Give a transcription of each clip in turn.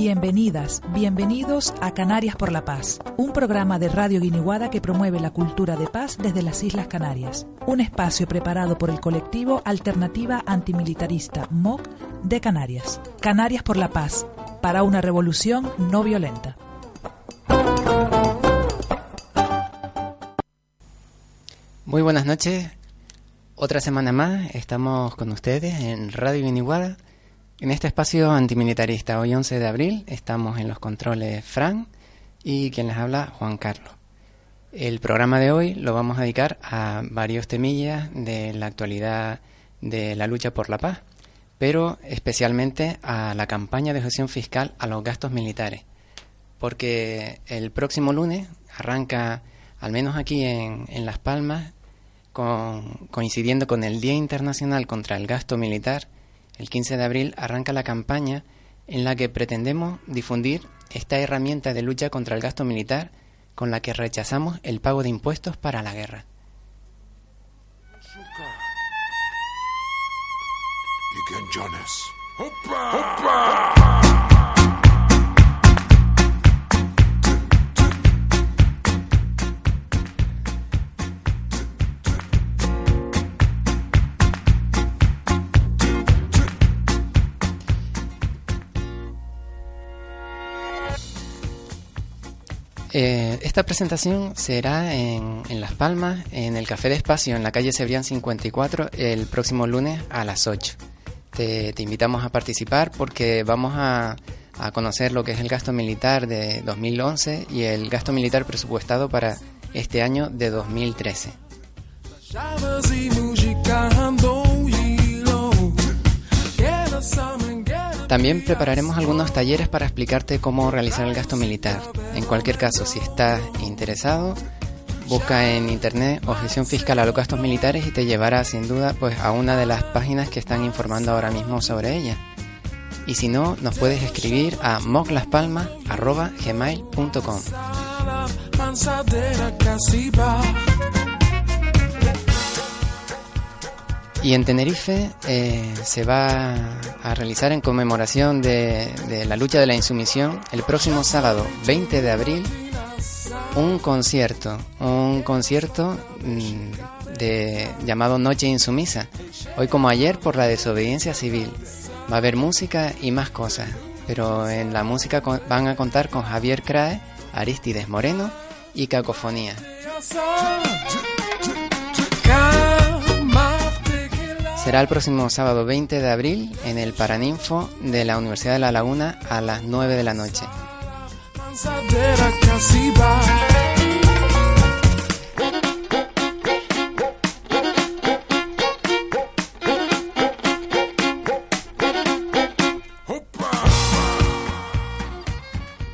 Bienvenidas, bienvenidos a Canarias por la Paz, un programa de Radio Guiniguada que promueve la cultura de paz desde las Islas Canarias. Un espacio preparado por el colectivo Alternativa Antimilitarista MOC de Canarias. Canarias por la Paz, para una revolución no violenta. Muy buenas noches. Otra semana más estamos con ustedes en Radio Guiniguada, en este espacio antimilitarista. Hoy 11 de abril estamos en los controles Fran y quien les habla Juan Carlos. El programa de hoy lo vamos a dedicar a varios temillas de la actualidad de la lucha por la paz, pero especialmente a la campaña de gestión fiscal a los gastos militares, porque el próximo lunes arranca, al menos aquí en Las Palmas, coincidiendo con el Día Internacional contra el Gasto Militar, el 15 de abril arranca la campaña en la que pretendemos difundir esta herramienta de lucha contra el gasto militar con la que rechazamos el pago de impuestos para la guerra. Esta presentación será en Las Palmas, en el Café de Espacio, en la calle Cebrián 54, el próximo lunes a las 8. Te invitamos a participar porque vamos a conocer lo que es el gasto militar de 2011 y el gasto militar presupuestado para este año de 2013. También prepararemos algunos talleres para explicarte cómo realizar el gasto militar. En cualquier caso, si estás interesado, busca en internet objeción fiscal a los gastos militares y te llevará sin duda pues a una de las páginas que están informando ahora mismo sobre ella. Y si no, nos puedes escribir a moclaspalmas@gmail.com. Y en Tenerife se va a realizar en conmemoración de la lucha de la insumisión el próximo sábado 20 de abril un concierto llamado Noche Insumisa. Hoy como ayer por la desobediencia civil. Va a haber música y más cosas, pero en la música van a contar con Javier Crae, Aristides Moreno y Cacofonía. Será el próximo sábado 20 de abril en el Paraninfo de la Universidad de La Laguna a las 9 de la noche.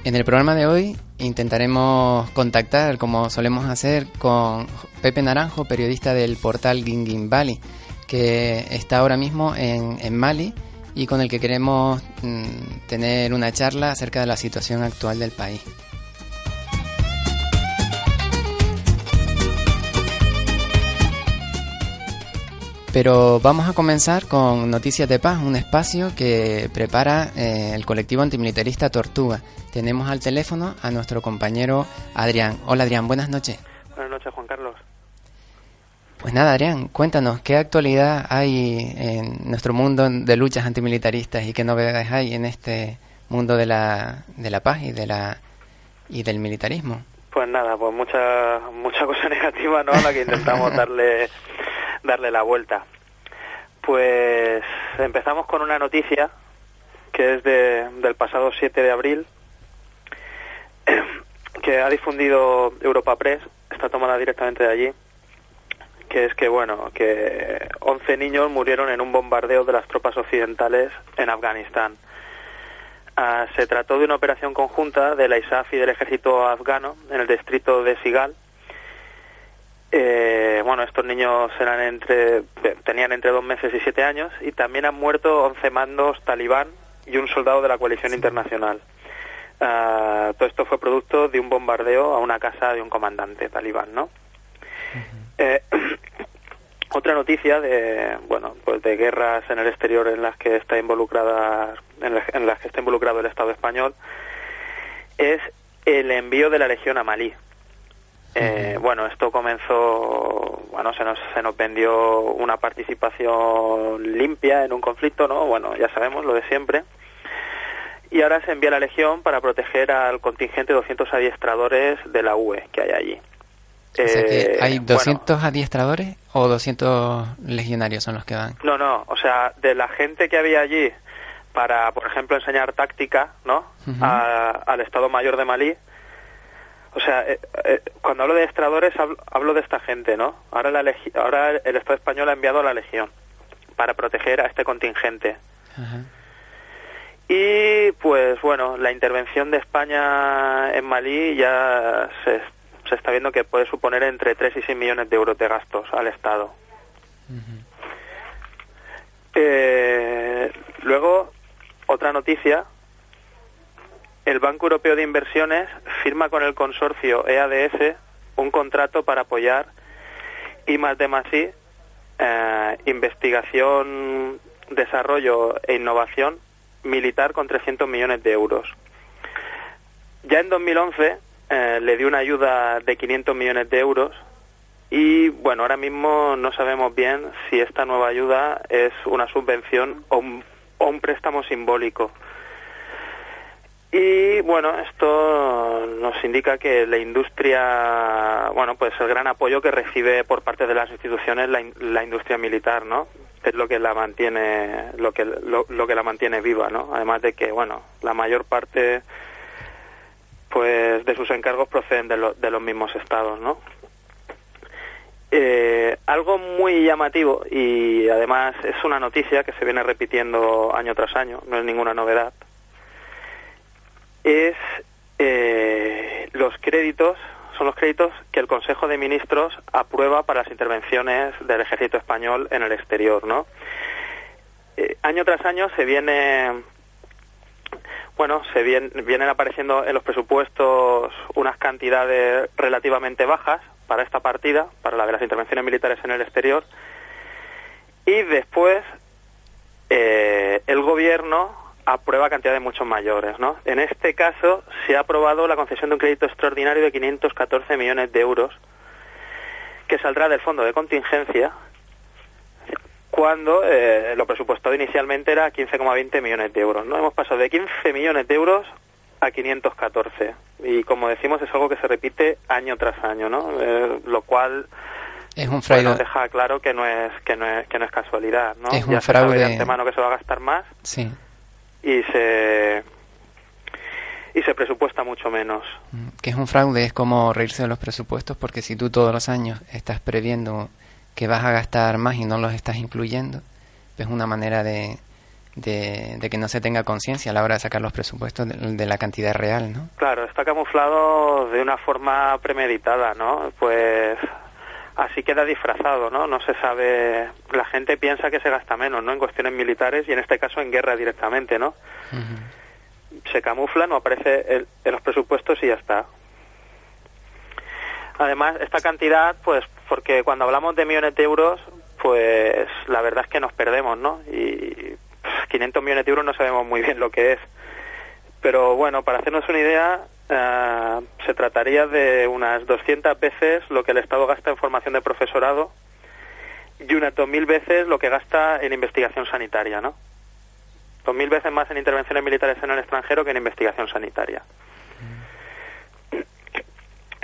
En el programa de hoy intentaremos contactar, como solemos hacer, con Pepe Naranjo, periodista del portal Guinguimbali, que está ahora mismo en Mali y con el que queremos tener una charla acerca de la situación actual del país. Pero vamos a comenzar con Noticias de Paz, un espacio que prepara el colectivo antimilitarista Tortuga. Tenemos al teléfono a nuestro compañero Adrián. Hola Adrián, buenas noches. Buenas noches, Juan Carlos. Pues nada, Adrián, cuéntanos, ¿qué actualidad hay en nuestro mundo de luchas antimilitaristas y qué novedades hay en este mundo de la paz y del militarismo? Pues nada, pues mucha cosa negativa, ¿no?, a la que intentamos darle la vuelta. Pues empezamos con una noticia que es del pasado 7 de abril, que ha difundido Europa Press, está tomada directamente de allí, que es que 11 niños murieron en un bombardeo de las tropas occidentales en Afganistán. Se trató de una operación conjunta de la ISAF y del ejército afgano en el distrito de Sigal. Estos niños tenían entre 2 meses y 7 años y también han muerto 11 mandos talibán y un soldado de la coalición internacional. Todo esto fue producto de un bombardeo a una casa de un comandante talibán, ¿no? Otra noticia de, bueno, pues de guerras en el exterior en las que está involucrada, en las que está involucrado el Estado español, es el envío de la Legión a Malí. Bueno, esto comenzó, bueno, se nos vendió una participación limpia en un conflicto, ¿no? Bueno, ya sabemos lo de siempre. Y ahora se envía la Legión para proteger al contingente de 200 adiestradores de la UE que hay allí. O sea que ¿hay 200 adiestradores o 200 legionarios son los que van? No, o sea, de la gente que había allí para, por ejemplo, enseñar táctica, ¿no? Al Estado Mayor de Malí. O sea, cuando hablo de adiestradores hablo de esta gente, ¿no? Ahora el Estado español ha enviado a la Legión para proteger a este contingente. Y pues bueno, la intervención de España en Malí ya se está viendo que puede suponer entre 3 y 6 millones de euros de gastos al Estado. Luego, otra noticia: el Banco Europeo de Inversiones firma con el consorcio EADS un contrato para apoyar I+D+I, investigación, desarrollo e innovación militar con 300 millones de euros. Ya en 2011 le dio una ayuda de 500 millones de euros y, bueno, ahora mismo no sabemos bien si esta nueva ayuda es una subvención o un préstamo simbólico. Y, bueno, esto nos indica que la industria, bueno, pues el gran apoyo que recibe por parte de las instituciones la industria militar, ¿no? Es lo que la mantiene, lo que la mantiene viva, ¿no? Además de que, bueno, la mayor parte, pues, de sus encargos proceden de los mismos estados, ¿no? Algo muy llamativo, y además es una noticia que se viene repitiendo año tras año, no es ninguna novedad, es los créditos que el Consejo de Ministros aprueba para las intervenciones del Ejército Español en el exterior, ¿no? Año tras año vienen apareciendo en los presupuestos unas cantidades relativamente bajas para esta partida, para la de las intervenciones militares en el exterior, y después el Gobierno aprueba cantidades mucho mayores, ¿no? En este caso se ha aprobado la concesión de un crédito extraordinario de 514 millones de euros que saldrá del fondo de contingencia cuando lo presupuestado inicialmente era 15,20 millones de euros, ¿no? Hemos pasado de 15 millones de euros a 514 y, como decimos, es algo que se repite año tras año, ¿no? Lo cual es un fraude. Bueno, deja claro que no es casualidad, ¿no? Es un ya fraude. Se sabe de antemano que se va a gastar más. Sí. Y se presupuesta mucho menos. Que es un fraude, es como reírse de los presupuestos, porque si tú todos los años estás previendo que vas a gastar más y no los estás incluyendo, es una manera de que no se tenga conciencia a la hora de sacar los presupuestos de la cantidad real, ¿no? Claro, está camuflado de una forma premeditada, ¿no? Pues así queda disfrazado, ¿no? No se sabe, la gente piensa que se gasta menos, ¿no? En cuestiones militares y en este caso en guerra directamente, ¿no? Se camufla, no aparece en los presupuestos y ya está. Además, esta cantidad, pues, porque cuando hablamos de millones de euros, pues la verdad es que nos perdemos, ¿no? Y 500 millones de euros no sabemos muy bien lo que es. Pero bueno, para hacernos una idea, se trataría de unas 200 veces lo que el Estado gasta en formación de profesorado y unas 2.000 veces lo que gasta en investigación sanitaria, ¿no? 2.000 veces más en intervenciones militares en el extranjero que en investigación sanitaria.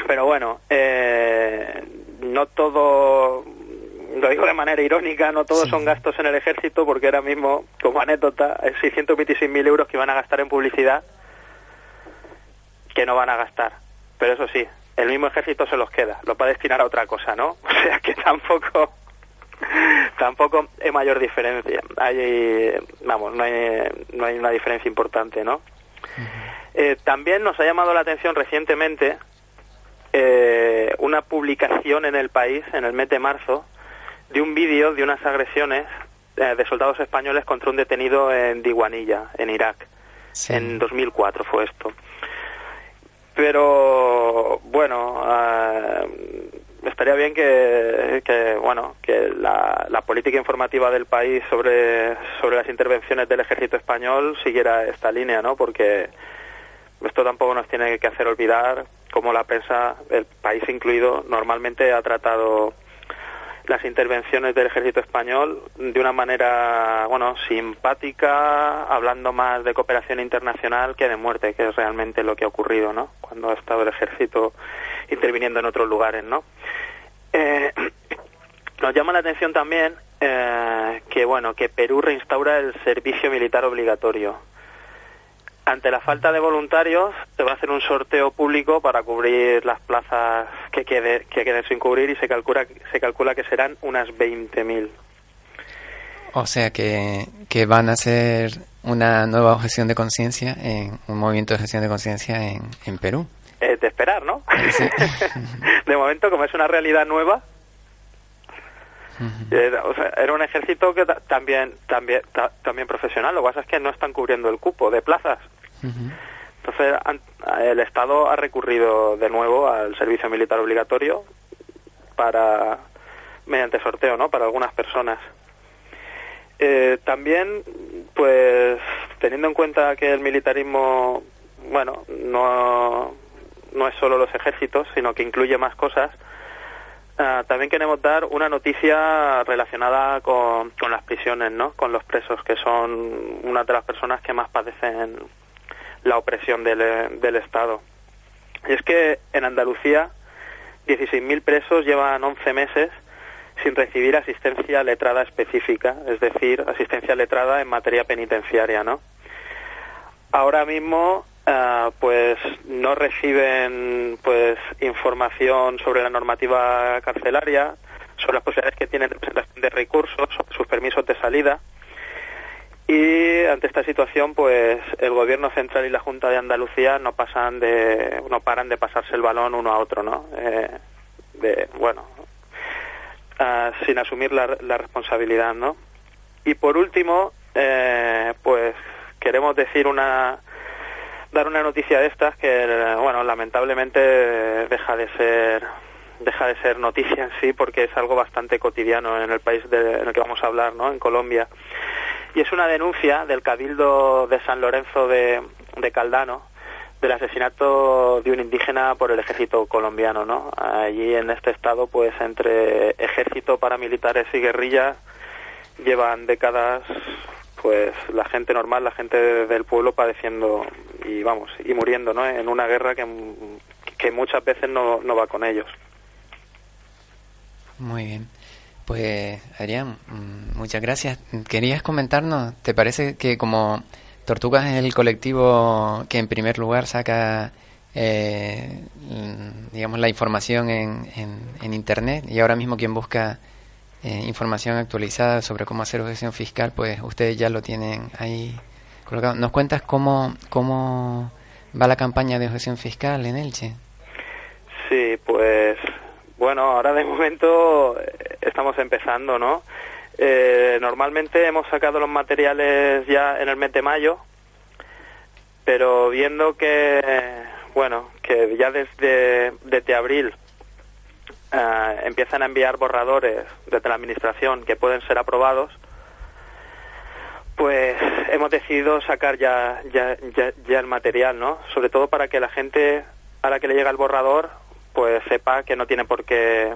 Pero bueno, no todo, lo digo de manera irónica, no todos son gastos en el ejército, porque ahora mismo, como anécdota, es 626.000 euros que van a gastar en publicidad que no van a gastar. Pero eso sí, el mismo ejército se los queda, los va a destinar a otra cosa, ¿no? O sea que tampoco hay mayor diferencia. No hay una diferencia importante, ¿no? También nos ha llamado la atención recientemente una publicación en El País, en el mes de marzo, de un vídeo de unas agresiones de soldados españoles contra un detenido en Diwanilla, en Irak. Sí. En 2004 fue esto. Pero, bueno, estaría bien que la política informativa del país sobre las intervenciones del ejército español siguiera esta línea, ¿no? Porque esto tampoco nos tiene que hacer olvidar cómo la prensa, el país incluido, normalmente ha tratado las intervenciones del ejército español de una manera, simpática, hablando más de cooperación internacional que de muerte, que es realmente lo que ha ocurrido, ¿no? Cuando ha estado el ejército interviniendo en otros lugares, ¿no? Nos llama la atención también que Perú reinstaura el servicio militar obligatorio. Ante la falta de voluntarios, se va a hacer un sorteo público para cubrir las plazas que queden sin cubrir, y se calcula que serán unas 20.000. O sea que van a hacer una nueva objeción de conciencia, un movimiento de objeción de conciencia en Perú. De esperar, ¿no? Sí. De momento, como es una realidad nueva, era un ejército que también profesional. Lo que pasa es que no están cubriendo el cupo de plazas. Entonces el Estado ha recurrido de nuevo al servicio militar obligatorio mediante sorteo, ¿no? Para algunas personas. También, pues, teniendo en cuenta que el militarismo, no es solo los ejércitos, sino que incluye más cosas. También queremos dar una noticia relacionada con las prisiones, ¿no? Con los presos, que son una de las personas que más padecen la opresión del Estado. Y es que en Andalucía 16.000 presos llevan 11 meses sin recibir asistencia letrada específica, es decir, asistencia letrada en materia penitenciaria, ¿no? Ahora mismo pues no reciben información sobre la normativa carcelaria, sobre las posibilidades que tienen de presentación de recursos, sobre sus permisos de salida. Y ante esta situación, pues el Gobierno central y la Junta de Andalucía no paran de pasarse el balón uno a otro, ¿no? Sin asumir la responsabilidad, ¿no? Y por último, pues queremos dar una noticia de estas que, lamentablemente deja de ser noticia en sí, porque es algo bastante cotidiano en el país en el que vamos a hablar, ¿no? En Colombia. Y es una denuncia del Cabildo de San Lorenzo de Caldano del asesinato de un indígena por el ejército colombiano, ¿no? Allí en este estado, pues entre ejército, paramilitares y guerrillas, llevan décadas, pues la gente normal, la gente del pueblo padeciendo y muriendo, ¿no? En una guerra que muchas veces no va con ellos. Muy bien. Pues, Adrián, muchas gracias. ¿Querías comentarnos? ¿Te parece que como Tortugas es el colectivo que en primer lugar saca, la información en Internet, y ahora mismo quien busca información actualizada sobre cómo hacer objeción fiscal, pues ustedes ya lo tienen ahí colocado? ¿Nos cuentas cómo va la campaña de objeción fiscal en Elche? Sí, pues ahora de momento estamos empezando, ¿no? Normalmente hemos sacado los materiales ya en el mes de mayo, pero viendo que ya desde abril empiezan a enviar borradores desde la administración que pueden ser aprobados, pues hemos decidido sacar ya el material, ¿no? Sobre todo para que la gente a la que le llega el borrador pues sepa que no tiene por qué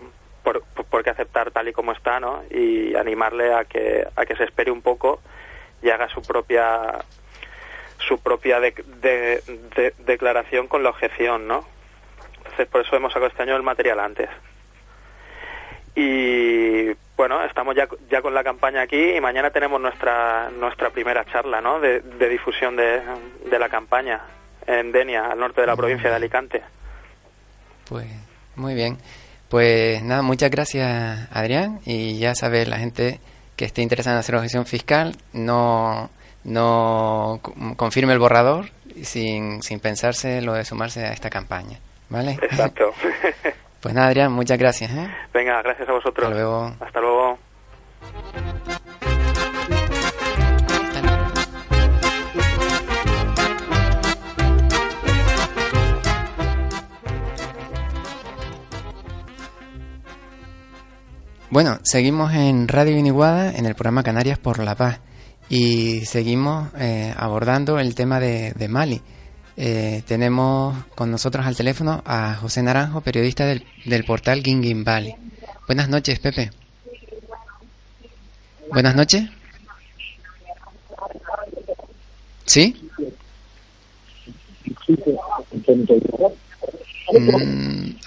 aceptar tal y como está, ¿no? Y animarle a que se espere un poco y haga su propia declaración con la objeción, ¿no? Entonces por eso hemos sacado este año el material antes. Y estamos ya con la campaña aquí, y mañana tenemos nuestra primera charla, ¿no? de difusión de la campaña en Denia, al norte de la provincia de Alicante. Pues muy bien. Pues nada, muchas gracias, Adrián, y ya sabes, la gente que esté interesada en hacer objeción fiscal no confirme el borrador sin pensarse lo de sumarse a esta campaña, ¿vale? Exacto. Pues nada, Adrián, muchas gracias, ¿eh? Venga, gracias a vosotros. Hasta luego. Hasta luego. Bueno, seguimos en Radio Guiniguada en el programa Canarias por la Paz y seguimos abordando el tema de Mali. Tenemos con nosotros al teléfono a José Naranjo, periodista del portal Guinguimbali. Buenas noches, Pepe. Buenas noches. ¿Sí?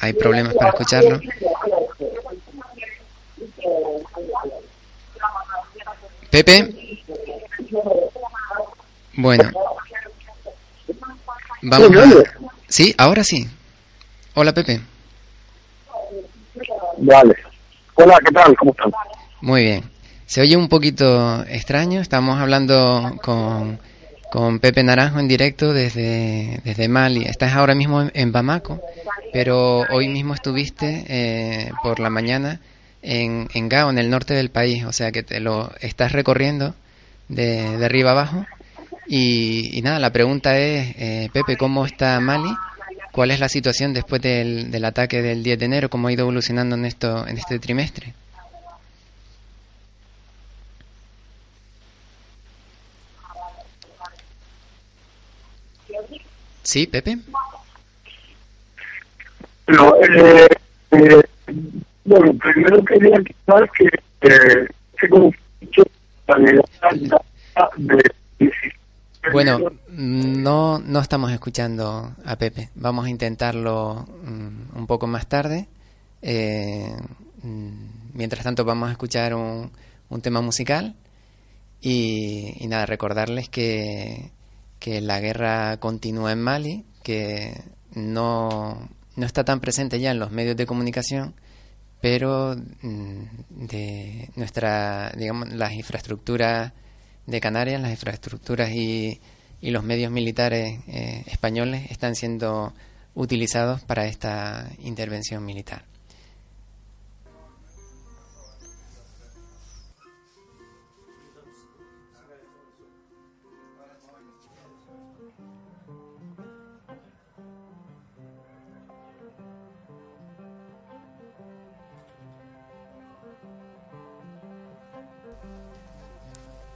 Hay problemas para escucharlo. Pepe. Bueno. Vamos a... Sí, ahora sí. Hola, Pepe. Vale. Hola, ¿qué tal? ¿Cómo están? Muy bien. Se oye un poquito extraño. Estamos hablando con Pepe Naranjo en directo desde Mali. Estás ahora mismo en Bamako, pero hoy mismo estuviste por la mañana en Gao, en el norte del país. O sea que te lo estás recorriendo de arriba abajo. Y nada, la pregunta es, Pepe, ¿cómo está Mali? ¿Cuál es la situación después del ataque del 10 de enero? ¿Cómo ha ido evolucionando en este trimestre? Sí, Pepe. Pero, bueno, primero quería aclarar que se conflicto de... Bueno, no estamos escuchando a Pepe. Vamos a intentarlo un poco más tarde. Mientras tanto vamos a escuchar un tema musical y nada, recordarles que la guerra continúa en Mali, que no está tan presente ya en los medios de comunicación, pero de digamos, las infraestructuras de Canarias, las infraestructuras y los medios militares españoles están siendo utilizados para esta intervención militar.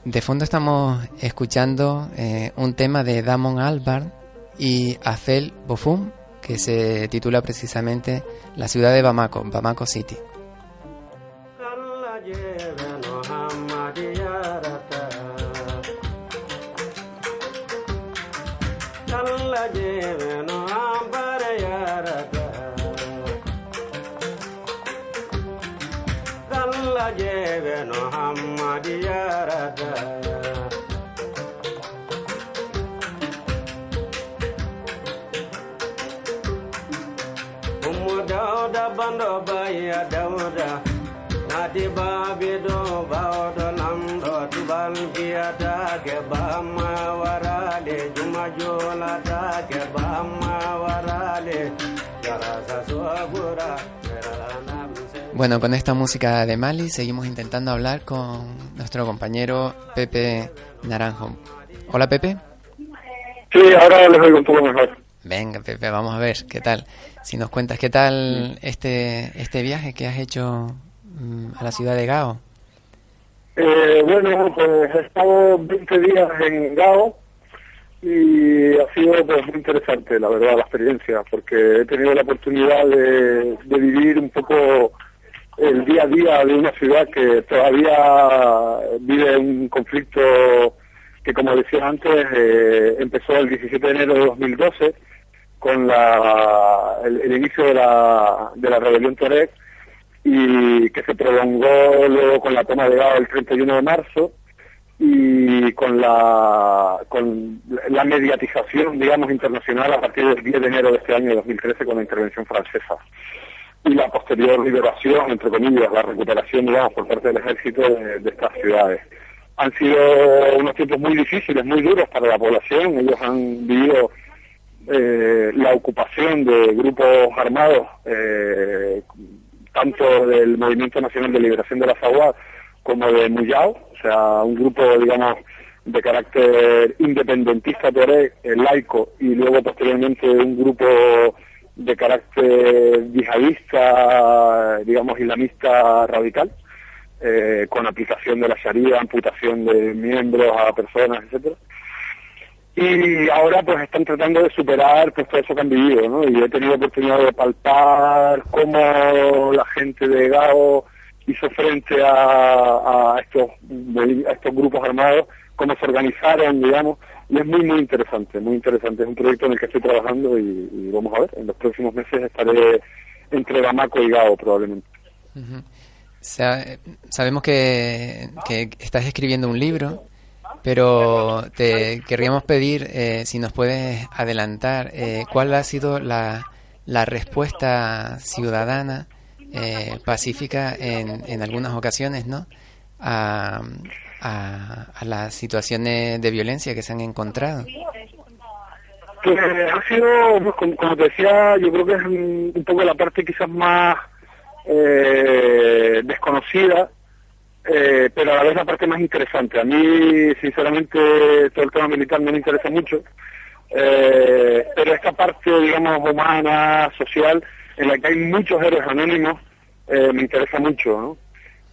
De fondo estamos escuchando un tema de Damon Albarn y Afel Bofum, que se titula precisamente La ciudad de Bamako, Bamako City. Bueno, con esta música de Mali seguimos intentando hablar con nuestro compañero Pepe Naranjo. Hola, Pepe. Sí, ahora les oigo un poco mejor. Venga, Pepe, vamos a ver qué tal. Si nos cuentas qué tal este viaje que has hecho a la ciudad de Gao. Bueno, pues he estado 20 días en Gao y ha sido pues muy interesante, la verdad, la experiencia, porque he tenido la oportunidad de vivir un poco el día a día de una ciudad que todavía vive un conflicto que, como decía antes, empezó el 17 de enero de 2012 con el inicio de la rebelión Tuareg, y que se prolongó luego con la toma de Gao el 31 de marzo y con la mediatización, digamos, internacional a partir del 10 de enero de este año de 2013 con la intervención francesa y la posterior liberación, entre comillas, la recuperación, digamos, por parte del ejército de estas ciudades. Han sido unos tiempos muy difíciles, muy duros para la población. Ellos han vivido la ocupación de grupos armados, tanto del Movimiento Nacional de Liberación de la Sahua como de Muyao, o sea, un grupo, digamos, de carácter independentista tuareg, laico, y luego posteriormente un grupo de carácter yihadista, digamos islamista radical, con aplicación de la Sharia, amputación de miembros a personas, etcétera. Y ahora pues están tratando de superar pues todo eso que han vivido, ¿no? Y he tenido oportunidad de palpar cómo la gente de Gao hizo frente a estos grupos armados, cómo se organizaron, digamos, y es muy interesante, muy interesante. Es un proyecto en el que estoy trabajando y vamos a ver, en los próximos meses estaré entre Bamako y Gao probablemente. Uh-huh. Sabemos que estás escribiendo un libro, pero te querríamos pedir si nos puedes adelantar cuál ha sido la respuesta ciudadana pacífica en algunas ocasiones, ¿no? A las situaciones de violencia que se han encontrado. Pues ha sido, pues, como te decía, yo creo que es un poco la parte quizás más desconocida, pero a la vez la parte más interesante. A mí, sinceramente, todo el tema militar no me interesa mucho, pero esta parte, digamos, humana, social, en la que hay muchos héroes anónimos, me interesa mucho, ¿no?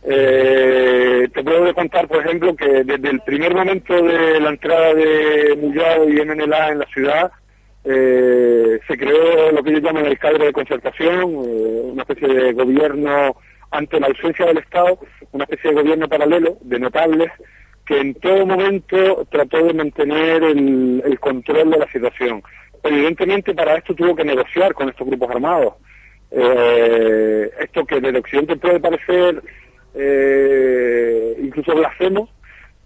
Te puedo contar, por ejemplo, que desde el primer momento de la entrada de Muyao y MNLA en la ciudad, se creó lo que ellos llaman el cadre de concertación, una especie de gobierno ante la ausencia del Estado, una especie de gobierno paralelo de notables que en todo momento trató de mantener el control de la situación. Evidentemente para esto tuvo que negociar con estos grupos armados. Esto que desde Occidente puede parecer incluso blasfemo,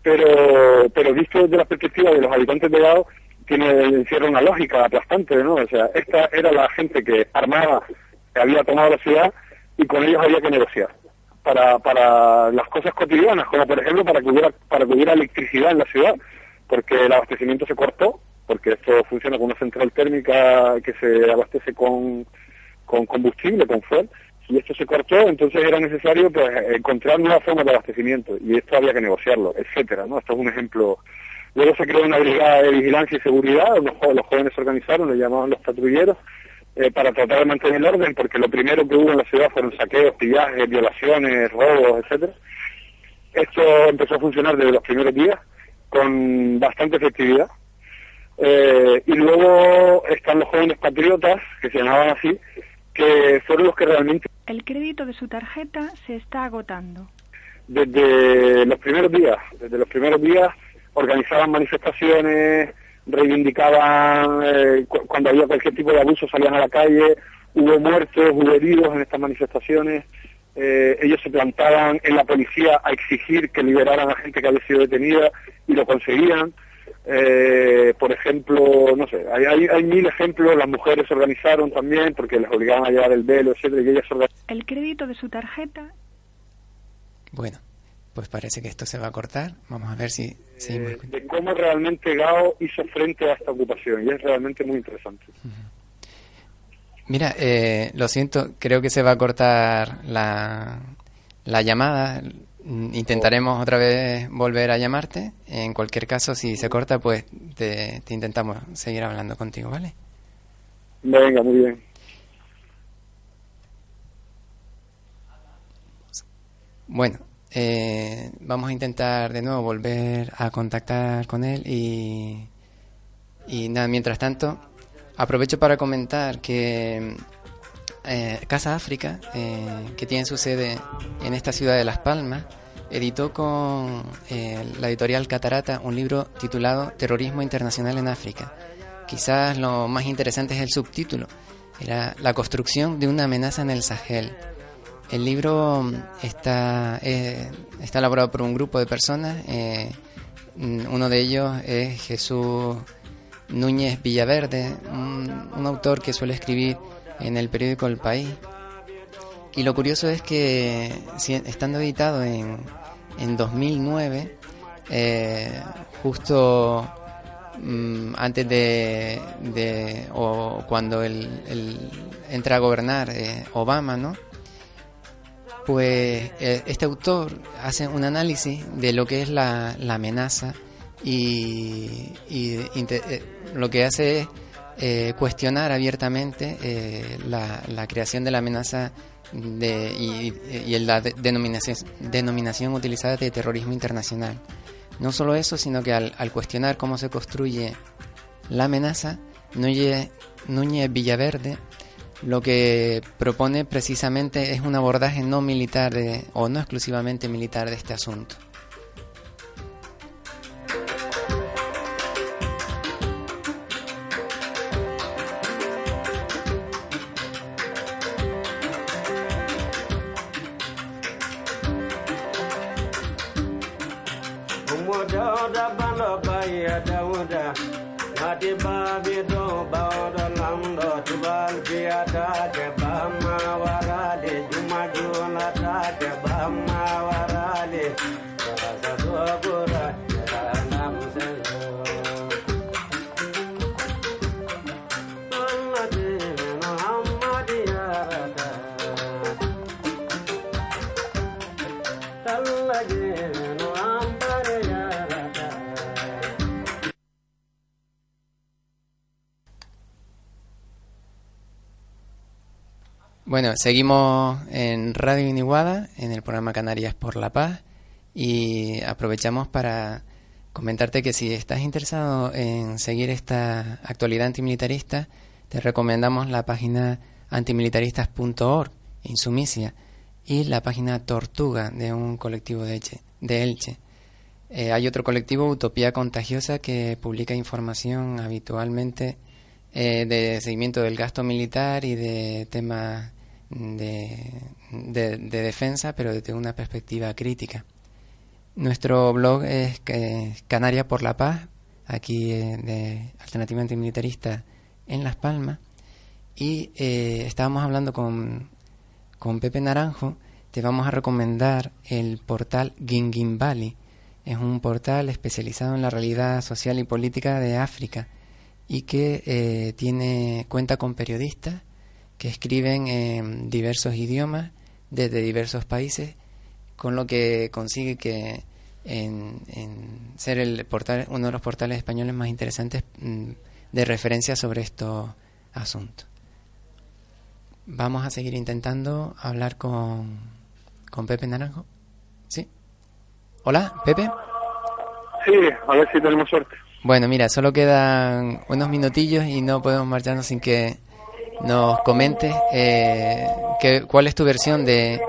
pero visto desde la perspectiva de los habitantes de Gao, encierra una lógica aplastante, ¿no? O sea, esta era la gente que armada, que había tomado la ciudad, y con ellos había que negociar para las cosas cotidianas, como por ejemplo para que hubiera electricidad en la ciudad, porque el abastecimiento se cortó, porque esto funciona con una central térmica que se abastece con combustible, con fuel, y esto se cortó, entonces era necesario pues encontrar nuevas formas de abastecimiento, y esto había que negociarlo, etcétera, ¿no? Esto es un ejemplo. Luego se creó una brigada de vigilancia y seguridad, los jóvenes se organizaron, le llamaban los patrulleros, para tratar de mantener el orden, porque lo primero que hubo en la ciudad fueron saqueos, pillajes, violaciones, robos, etcétera. Esto empezó a funcionar desde los primeros días, con bastante efectividad. Y luego están los jóvenes patriotas, que se llamaban así, que fueron los que realmente... El crédito de su tarjeta se está agotando. Desde los primeros días organizaban manifestaciones, reivindicaban, cuando había cualquier tipo de abuso salían a la calle, hubo muertos, hubo heridos en estas manifestaciones, ellos se plantaban en la policía a exigir que liberaran a gente que había sido detenida y lo conseguían. Por ejemplo, no sé, hay mil ejemplos. Las mujeres se organizaron también porque les obligaban a llevar el velo, etcétera, y ellas se organizaron. El crédito de su tarjeta. Bueno, pues parece que esto se va a cortar. Vamos a ver si seguimos. De cómo realmente Gao hizo frente a esta ocupación, y es realmente muy interesante. Mira, lo siento, creo que se va a cortar la llamada. Intentaremos otra vez volver a llamarte. En cualquier caso, si se corta, pues te intentamos seguir hablando contigo, ¿vale? Venga, muy bien. Bueno, vamos a intentar de nuevo volver a contactar con él y nada, mientras tanto, aprovecho para comentar que Casa África, que tiene su sede en esta ciudad de Las Palmas, editó con la editorial Catarata un libro titulado Terrorismo Internacional en África. Quizás lo más interesante es el subtítulo, era La construcción de una amenaza en el Sahel. El libro está elaborado por un grupo de personas, uno de ellos es Jesús Núñez Villaverde, un autor que suele escribir en el periódico El País. Y lo curioso es que, estando editado en 2009, justo antes o cuando él entra a gobernar Obama, ¿no? Pues este autor hace un análisis de lo que es la amenaza y lo que hace es cuestionar abiertamente la creación de la amenaza y la denominación utilizada de terrorismo internacional. No solo eso, sino que al cuestionar cómo se construye la amenaza, Núñez Villaverde lo que propone precisamente es un abordaje no militar o no exclusivamente militar de este asunto. Bueno, seguimos en Radio Iniguada, en el programa Canarias por la Paz, y aprovechamos para comentarte que si estás interesado en seguir esta actualidad antimilitarista, te recomendamos la página antimilitaristas.org, Insumisia, y la página Tortuga, de un colectivo de Elche. Hay otro colectivo, Utopía Contagiosa, que publica información habitualmente de seguimiento del gasto militar y de temas de defensa, pero desde una perspectiva crítica. Nuestro blog es Canaria por la Paz, aquí de Alternativa Antimilitarista en Las Palmas, y estábamos hablando con Pepe Naranjo. Te vamos a recomendar el portal Gingimbali. Es un portal especializado en la realidad social y política de África y que cuenta con periodistas que escriben en diversos idiomas desde diversos países, con lo que consigue que en ser uno de los portales españoles más interesantes de referencia sobre estos asuntos. Vamos a seguir intentando hablar con Pepe Naranjo. ¿Sí? Hola, Pepe. Sí, a ver si tenemos suerte. Bueno, mira, solo quedan unos minutillos y no podemos marcharnos sin que nos comentes cuál es tu versión de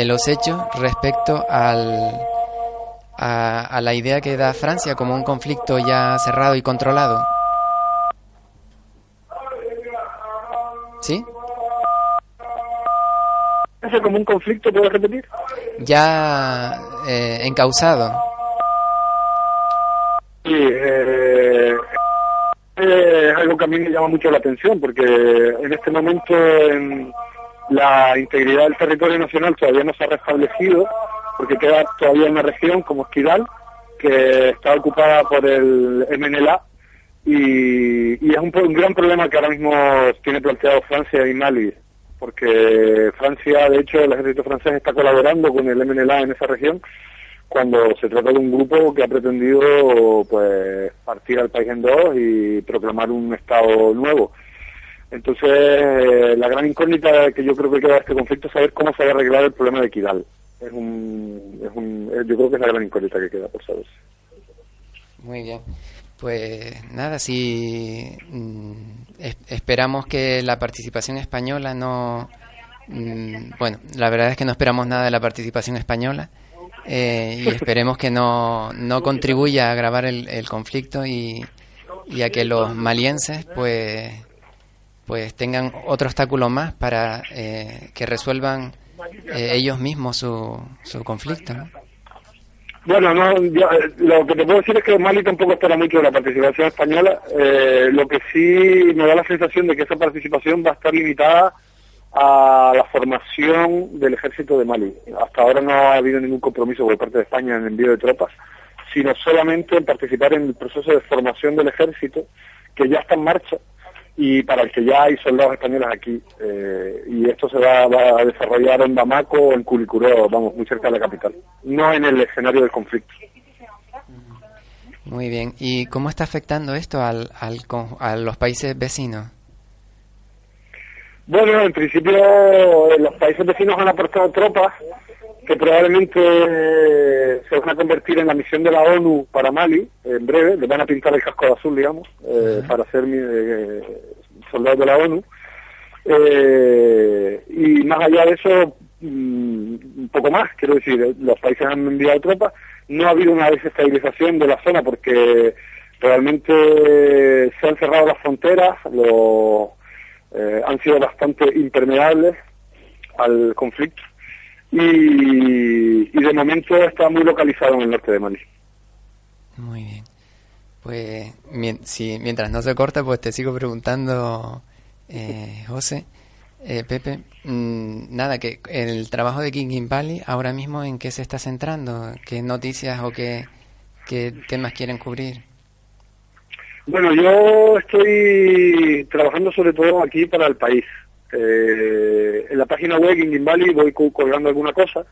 los hechos respecto a la idea que da Francia como un conflicto ya cerrado y controlado. ¿Sí? ¿Es como un conflicto, puedes repetir? Ya encauzado. Sí, es algo que a mí me llama mucho la atención, porque en este momento la integridad del territorio nacional todavía no se ha restablecido, porque queda todavía una región como Esquidal, que está ocupada por el MNLA, y es un gran problema que ahora mismo tiene planteado Francia y Mali, porque Francia, de hecho, el ejército francés está colaborando con el MNLA en esa región, cuando se trata de un grupo que ha pretendido pues partir al país en dos y proclamar un estado nuevo. Entonces, la gran incógnita que yo creo que queda de este conflicto es saber cómo se va a arreglar el problema de Kidal. Yo creo que es la gran incógnita que queda por saberse. Muy bien. Pues nada, si esperamos que la participación española bueno, la verdad es que no esperamos nada de la participación española. Y esperemos que no contribuya a agravar el conflicto y a que los malienses pues tengan otro obstáculo más para que resuelvan ellos mismos su conflicto, ¿no? Bueno, lo que te puedo decir es que Mali tampoco espera mucho de la participación española. Lo que sí me da la sensación de que esa participación va a estar limitada a la formación del ejército de Mali. Hasta ahora no ha habido ningún compromiso por parte de España en el envío de tropas, sino solamente en participar en el proceso de formación del ejército, que ya está en marcha, y para el que ya hay soldados españoles aquí. Y esto se va a desarrollar en Bamako o en Culicuró, vamos, muy cerca de la capital, no en el escenario del conflicto. Muy bien. ¿Y cómo está afectando esto a los países vecinos? Bueno, en principio los países vecinos han aportado tropas que probablemente se van a convertir en la misión de la ONU para Mali en breve. Les van a pintar el casco de azul, digamos, para ser soldados de la ONU. Y más allá de eso, un poco más, quiero decir, los países han enviado tropas. No ha habido una desestabilización de la zona porque realmente se han cerrado las fronteras, han sido bastante impermeables al conflicto y de momento está muy localizado en el norte de Mali. Muy bien. Pues mientras no se corta, pues te sigo preguntando, José, Pepe, nada, que el trabajo de King Valley ahora mismo en qué se está centrando, qué noticias o qué temas quieren cubrir. Bueno, yo estoy trabajando sobre todo aquí para el país. En la página web King Valley voy colgando alguna cosa,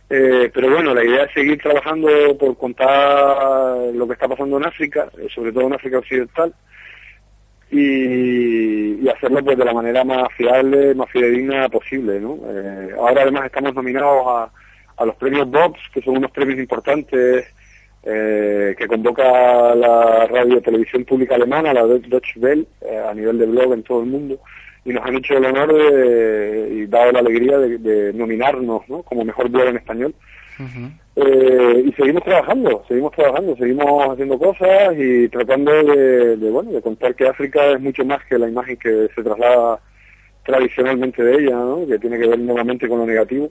pero bueno, la idea es seguir trabajando por contar lo que está pasando en África, sobre todo en África Occidental, y hacerlo pues de la manera más fiable, más fidedigna posible, ¿no? Ahora además estamos nominados a los premios Bobs, que son unos premios importantes que convoca la radio y televisión pública alemana, la Deutsche Welle, a nivel de blog en todo el mundo, y nos han hecho el honor y dado la alegría de nominarnos, ¿no?, como mejor blog en español. Uh-huh. Y seguimos trabajando, seguimos haciendo cosas y tratando de contar que África es mucho más que la imagen que se traslada tradicionalmente de ella, ¿no?, que tiene que ver nuevamente con lo negativo,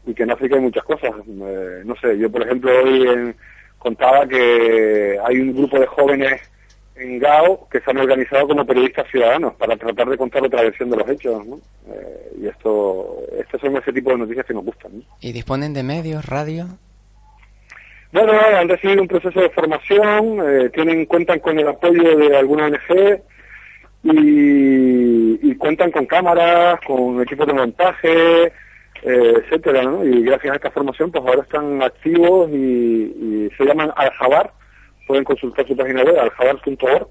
y que en África hay muchas cosas. No sé, yo por ejemplo hoy contaba que hay un grupo de jóvenes en Gao que se han organizado como periodistas ciudadanos para tratar de contar otra versión de los hechos, ¿no? Y estos son ese tipo de noticias que nos gustan, ¿no? ¿Y disponen de medios, radio? Bueno, han recibido un proceso de formación, cuentan con el apoyo de alguna ONG y cuentan con cámaras, con equipos de montaje, etcétera, ¿no? Y gracias a esta formación pues ahora están activos y se llaman Al-Jabar. Pueden consultar su página web, aljabar.org,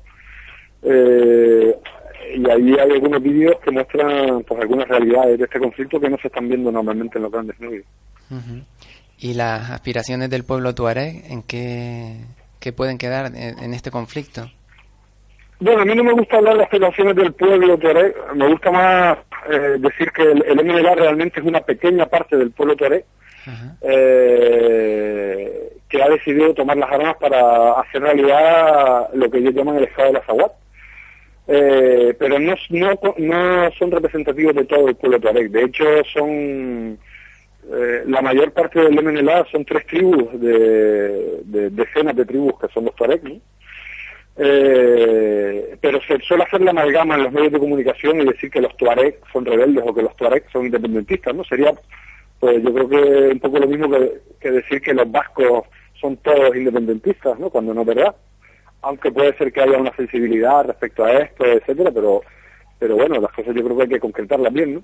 y ahí hay algunos vídeos que muestran pues algunas realidades de este conflicto que no se están viendo normalmente en los grandes medios. Uh-huh. ¿Y las aspiraciones del pueblo tuareg en qué pueden quedar en este conflicto? Bueno, a mí no me gusta hablar de las aspiraciones del pueblo tuareg, me gusta más decir que el MNLA realmente es una pequeña parte del pueblo tuareg, uh-huh, que ha decidido tomar las armas para hacer realidad lo que ellos llaman el Estado de la Azawad. Pero no son representativos de todo el pueblo tuareg. De hecho, son la mayor parte del MNLA son 3 tribus de decenas de tribus que son los tuareg, ¿no? Pero se suele hacer la amalgama en los medios de comunicación y decir que los tuareg son rebeldes o que los tuareg son independentistas, ¿no? Sería, pues yo creo que un poco lo mismo que decir que los vascos son todos independentistas, ¿no?, cuando no es verdad. Aunque puede ser que haya una sensibilidad respecto a esto, etcétera, pero bueno, las cosas yo creo que hay que concretarlas bien, ¿no?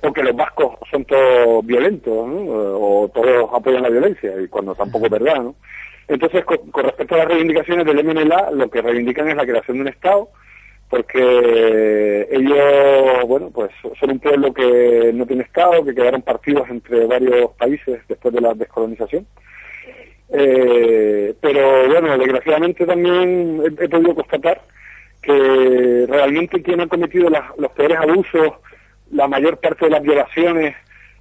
O que los vascos son todos violentos, ¿no?, o todos apoyan la violencia, y cuando tampoco es verdad, ¿no? Entonces, con respecto a las reivindicaciones del MNLA, lo que reivindican es la creación de un Estado, porque ellos, bueno, pues son un pueblo que no tiene Estado, que quedaron partidos entre varios países después de la descolonización. Pero bueno, desgraciadamente también he podido constatar que realmente quien ha cometido los peores abusos, la mayor parte de las violaciones,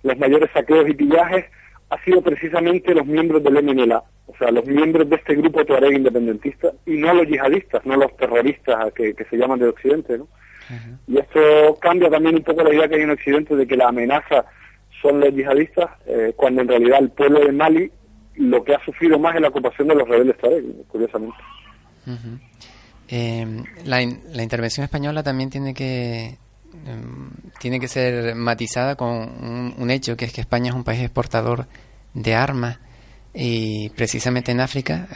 los mayores saqueos y pillajes, ha sido precisamente los miembros del MNLA, o sea, los miembros de este grupo tuareg independentista, y no los yihadistas, no los terroristas que se llaman de Occidente, ¿no? Uh-huh. Y esto cambia también un poco la idea que hay en Occidente de que la amenaza son los yihadistas, cuando en realidad el pueblo de Mali lo que ha sufrido más es la ocupación de los rebeldes tuareg, curiosamente. Uh-huh. La intervención española también tiene que ser matizada con un hecho, que es que España es un país exportador de armas, y precisamente en África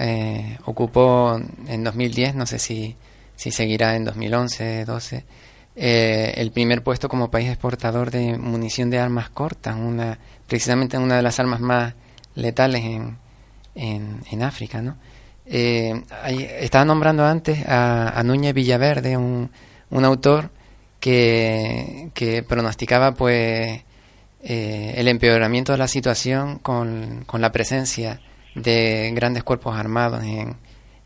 ocupó en 2010, no sé si seguirá en 2011, 12, el primer puesto como país exportador de munición de armas cortas, precisamente una de las armas más letales en África, ¿no? Estaba nombrando antes a Núñez Villaverde, un autor que pronosticaba pues el empeoramiento de la situación con la presencia de grandes cuerpos armados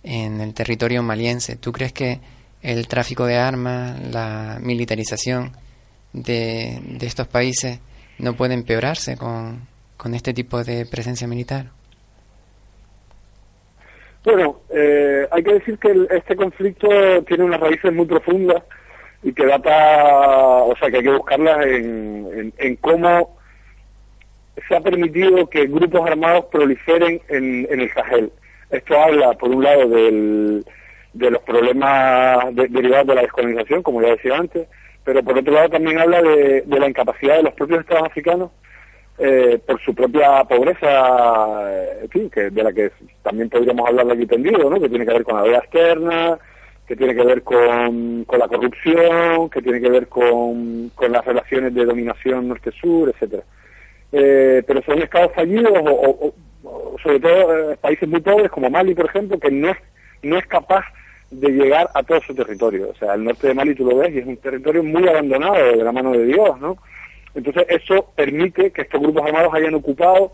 en el territorio maliense. ¿Tú crees que el tráfico de armas, la militarización de estos países no puede empeorarse con este tipo de presencia militar? Bueno, hay que decir que este conflicto tiene unas raíces muy profundas y que data, o sea, que hay que buscarlas en cómo se ha permitido que grupos armados proliferen en el Sahel. Esto habla, por un lado, de los problemas derivados de la descolonización, como ya decía antes, pero por otro lado también habla de la incapacidad de los propios estados africanos, por su propia pobreza, en fin, de la que también podríamos hablar aquí tendido, ¿no? Que tiene que ver con la deuda externa, que tiene que ver con la corrupción, que tiene que ver con las relaciones de dominación norte-sur, etcétera. Pero son estados fallidos o sobre todo países muy pobres como Mali, por ejemplo, que no es capaz de llegar a todo su territorio. O sea, el norte de Mali tú lo ves y es un territorio muy abandonado de la mano de Dios, ¿no? Entonces eso permite que estos grupos armados hayan ocupado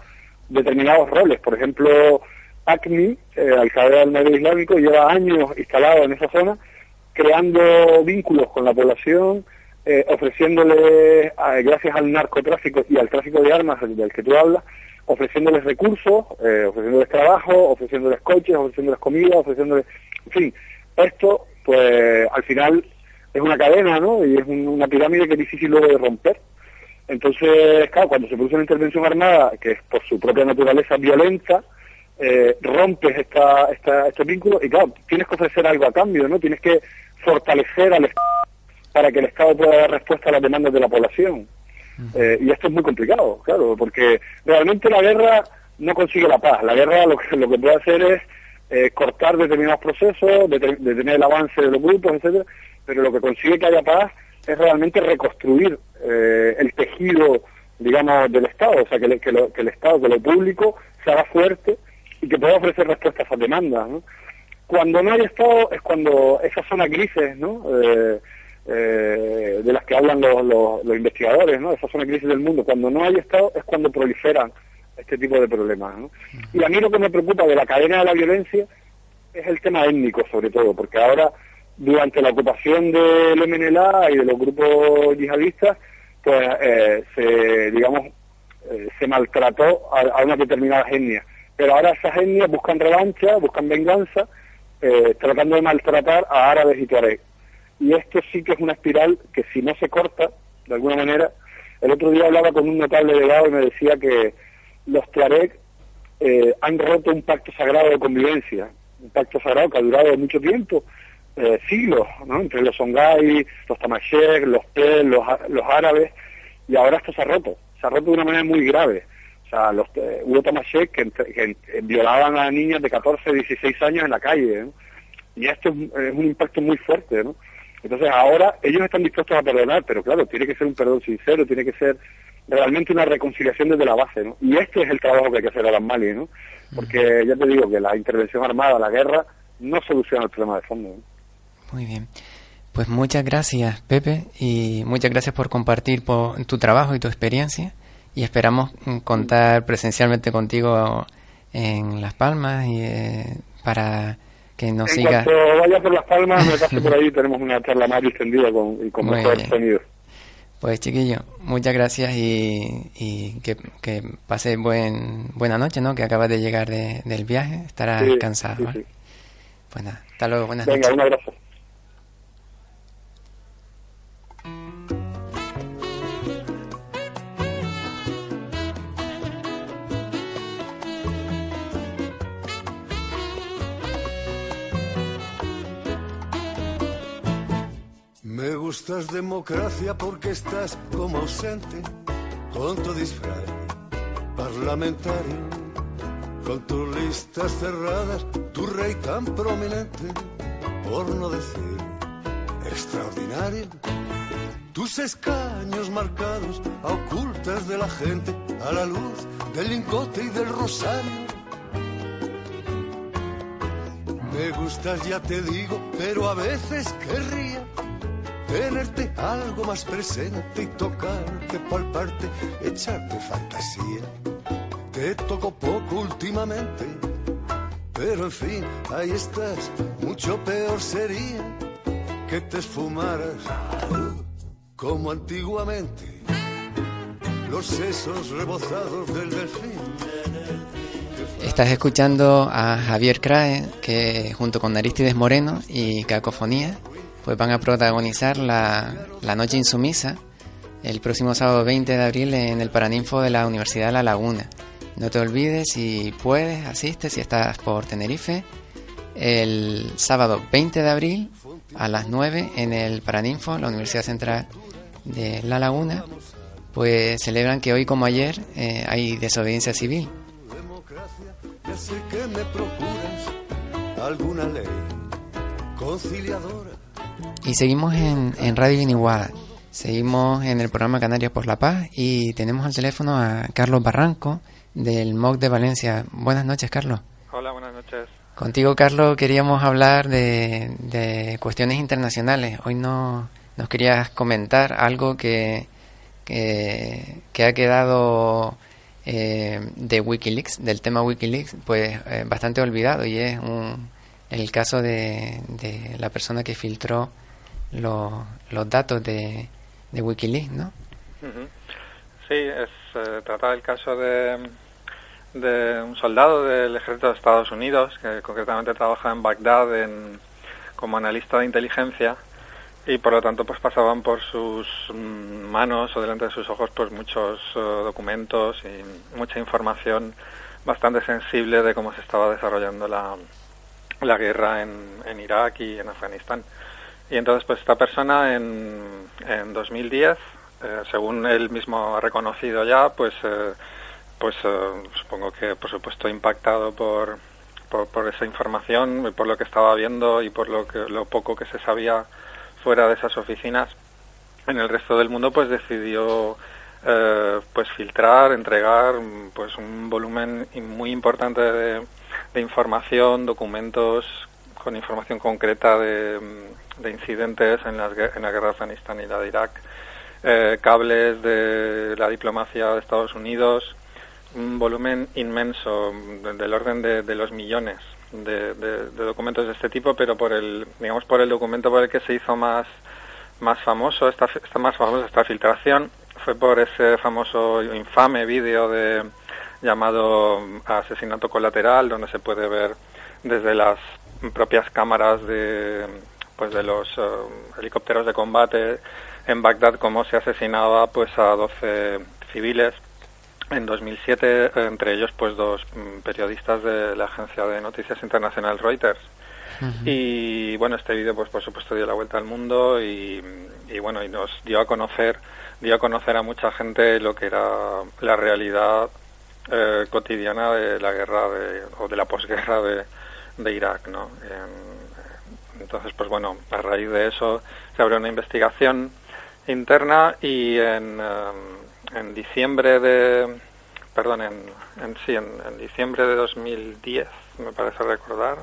determinados roles. Por ejemplo, ACMI, Al-Qaeda del Medio Islámico, lleva años instalado en esa zona, creando vínculos con la población, ofreciéndoles, gracias al narcotráfico y al tráfico de armas del que tú hablas, ofreciéndoles recursos, ofreciéndoles trabajo, ofreciéndoles coches, ofreciéndoles comida, ofreciéndoles... En fin, esto, pues, al final es una cadena, ¿no? Y es una pirámide que es difícil luego de romper. Entonces, claro, cuando se produce una intervención armada, que es por su propia naturaleza violenta, rompes estos vínculos y, claro, tienes que ofrecer algo a cambio, ¿no? Tienes que fortalecer al Estado para que el Estado pueda dar respuesta a las demandas de la población. Y esto es muy complicado, claro, porque realmente la guerra no consigue la paz. La guerra lo que puede hacer es cortar determinados procesos, detener el avance de los grupos, etcétera, pero lo que consigue que haya paz es realmente reconstruir el tejido, digamos, del Estado, o sea, que el Estado, que lo público se haga fuerte y que pueda ofrecer respuestas a esas demandas, ¿no? Cuando no hay Estado es cuando esas zonas grises, ¿no? De las que hablan los investigadores, ¿no? Esas zonas grises del mundo, cuando no hay Estado es cuando proliferan este tipo de problemas, ¿no? Y a mí lo que me preocupa de la cadena de la violencia es el tema étnico, sobre todo, porque ahora, durante la ocupación del MNLA y de los grupos yihadistas, pues se maltrató a unas determinadas etnias. Pero ahora esas etnias buscan revancha, buscan venganza, tratando de maltratar a árabes y tuareg. Y esto sí que es una espiral que, si no se corta, de alguna manera... El otro día hablaba con un notable delegado y me decía que los tuareg han roto un pacto sagrado de convivencia, un pacto sagrado que ha durado mucho tiempo, siglos, ¿no? Entre los songhai, los tamashek, los pel, los árabes, y ahora esto se ha roto de una manera muy grave. O sea, hubo tamashek que violaban a niñas de 14, 16 años en la calle, ¿no? Y esto es un impacto muy fuerte, ¿no? Entonces ahora ellos están dispuestos a perdonar, pero claro, tiene que ser un perdón sincero, tiene que ser realmente una reconciliación desde la base, ¿no? Y este es el trabajo que hay que hacer ahora en Mali, ¿no? Porque ya te digo que la intervención armada, la guerra, no soluciona el problema de fondo, ¿no? Muy bien. Pues muchas gracias, Pepe, y muchas gracias por compartir tu trabajo y tu experiencia, y esperamos contar presencialmente contigo en Las Palmas y para que nos siga. Cuando vaya por Las Palmas, me pase por ahí, tenemos una charla más distendida con mejor sonido. Pues chiquillo, muchas gracias y que pase buena noche, ¿no? Que acabas de llegar del viaje, estarás cansado, ¿vale? Sí. Pues nada, hasta luego, buenas noches. Venga, un abrazo. Me gustas democracia porque estás como ausente, con tu disfraz parlamentario, con tus listas cerradas, tu rey tan prominente, por no decir extraordinario, tus escaños marcados a ocultas de la gente, a la luz del lingote y del rosario. me gustas ya te digo, pero a veces querría tenerte algo más presente y tocarte, palparte, echarte fantasía. Te toco poco últimamente, pero en fin, ahí estás. Mucho peor sería que te esfumaras como antiguamente los sesos rebozados del delfín. Estás escuchando a Javier Crae, que junto con Arístides Moreno y Cacofonía pues van a protagonizar la Noche Insumisa el próximo sábado 20 de abril en el Paraninfo de la Universidad de La Laguna. No te olvides, si puedes, asiste, si estás por Tenerife, el sábado 20 de abril a las 9 en el Paraninfo, la Universidad Central de La Laguna, pues celebran que hoy como ayer hay desobediencia civil. Ya sé que me procuras alguna ley conciliadora. Y seguimos en Radio Guiniguada, seguimos en el programa Canarias por la Paz y tenemos al teléfono a Carlos Barranco del MOC de Valencia. Buenas noches, Carlos. Hola, buenas noches. Contigo, Carlos, queríamos hablar de cuestiones internacionales. Hoy nos querías comentar algo que ha quedado de Wikileaks, del tema Wikileaks, pues bastante olvidado, y es el caso de la persona que filtró los datos de Wikileaks, ¿no? Sí, trata del caso de un soldado del ejército de Estados Unidos que concretamente trabaja en Bagdad como analista de inteligencia, y por lo tanto pues pasaban por sus manos o delante de sus ojos pues muchos documentos y mucha información bastante sensible de cómo se estaba desarrollando la guerra en Irak y en Afganistán. Y entonces pues esta persona en 2010, según él mismo ha reconocido ya, pues supongo que por supuesto impactado por esa información y por lo que estaba viendo y por lo poco que se sabía fuera de esas oficinas en el resto del mundo, pues decidió pues filtrar, entregar pues un volumen muy importante de información, documentos con información concreta de incidentes en la guerra de Afganistán y la de Irak, cables de la diplomacia de Estados Unidos, un volumen inmenso del orden de los millones de documentos de este tipo, pero por el documento por el que se hizo más famoso esta filtración fue por ese famoso infame vídeo llamado Asesinato Colateral, donde se puede ver desde las propias cámaras de los helicópteros de combate en Bagdad cómo se asesinaba pues a 12 civiles en 2007, entre ellos pues 2 periodistas de la agencia de noticias internacional Reuters. Uh-huh. Y bueno, este vídeo pues por supuesto dio la vuelta al mundo y nos dio a conocer a mucha gente lo que era la realidad cotidiana de la guerra o de la posguerra de Irak, ¿no? Entonces pues bueno, a raíz de eso se abrió una investigación interna y en diciembre de diciembre de 2010, me parece recordar,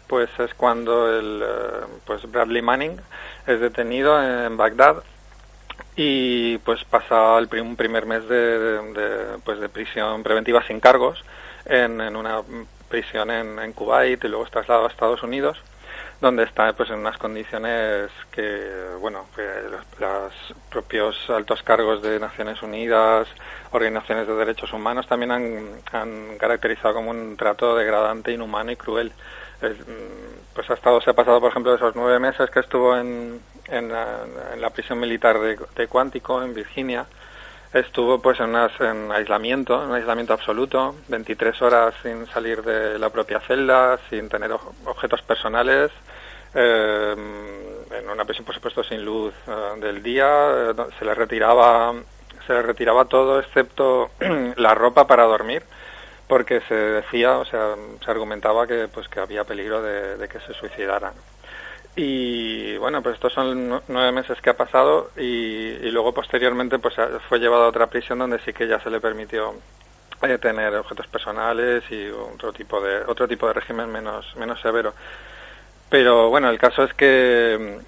pues es cuando pues Bradley Manning es detenido en Bagdad y pues pasa un primer mes de prisión preventiva sin cargos en una prisión en Kuwait, y luego es trasladado a Estados Unidos, donde está pues en unas condiciones que los propios altos cargos de Naciones Unidas, organizaciones de derechos humanos también han caracterizado como un trato degradante, inhumano y cruel. Pues se ha pasado, por ejemplo, esos 9 meses que estuvo en la prisión militar de Quantico, en Virginia. Estuvo pues en aislamiento absoluto, 23 horas sin salir de la propia celda, sin tener objetos personales, en una prisión por supuesto sin luz del día. Se le retiraba todo excepto la ropa para dormir, porque se decía, se argumentaba que había peligro de que se suicidaran. Y bueno, pues estos son 9 meses que ha pasado y luego posteriormente pues fue llevado a otra prisión donde sí que ya se le permitió tener objetos personales y otro tipo de régimen menos severo. Pero bueno, el caso es que